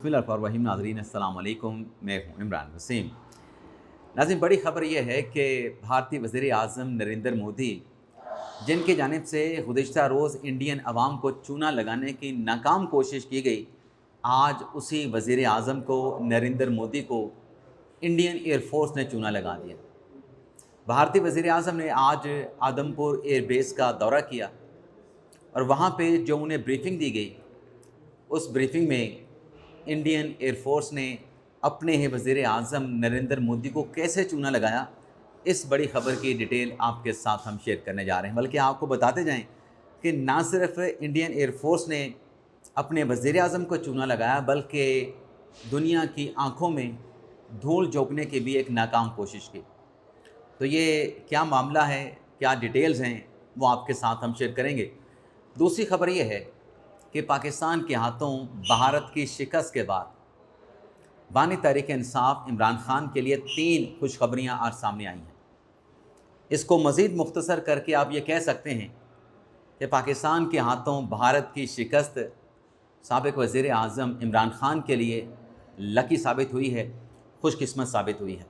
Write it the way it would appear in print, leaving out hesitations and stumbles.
बिस्मिल्लाहिर्रहमानिर्रहीम। नाज़रीन अस्सलाम वालेकुम, मैं हूँ इमरान वसीम। नाज़रीन, बड़ी ख़बर यह है कि भारतीय वज़ीर आज़म नरेंद्र मोदी, जिनकी जानिब से गुज़िश्ता रोज़ इंडियन अवाम को चूना लगाने की नाकाम कोशिश की गई, आज उसी वज़ीर आज़म को, नरेंद्र मोदी को, इंडियन एयर फोर्स ने चूना लगा दिया। भारतीय वज़ीर आज़म ने आज आदमपुर एयरबेस का दौरा किया और वहाँ पे जो उन्हें ब्रीफिंग दी गई, उस ब्रीफिंग में इंडियन एयर फोर्स ने अपने ही वज़ीर आज़म नरेंद्र मोदी को कैसे चूना लगाया, इस बड़ी ख़बर की डिटेल आपके साथ हम शेयर करने जा रहे हैं। बल्कि आपको बताते जाएं कि ना सिर्फ इंडियन एयर फोर्स ने अपने वज़ीर आज़म को चूना लगाया, बल्कि दुनिया की आंखों में धूल झोंकने की भी एक नाकाम कोशिश की। तो ये क्या मामला है, क्या डिटेल्स हैं, वो आपके साथ हम शेयर करेंगे। दूसरी ख़बर ये है कि पाकिस्तान के हाथों भारत की शिकस्त के बाद बानी तहरीक इंसाफ इमरान खान के लिए 3 खुशखबरियाँ आज सामने आई हैं। इसको मज़ीद मुख्तसर करके आप ये कह सकते हैं कि पाकिस्तान के हाथों भारत की शिकस्त साबिक़ वज़ीर आज़म इमरान खान के लिए लकी साबित हुई है, खुशकिस्मत साबित हुई है।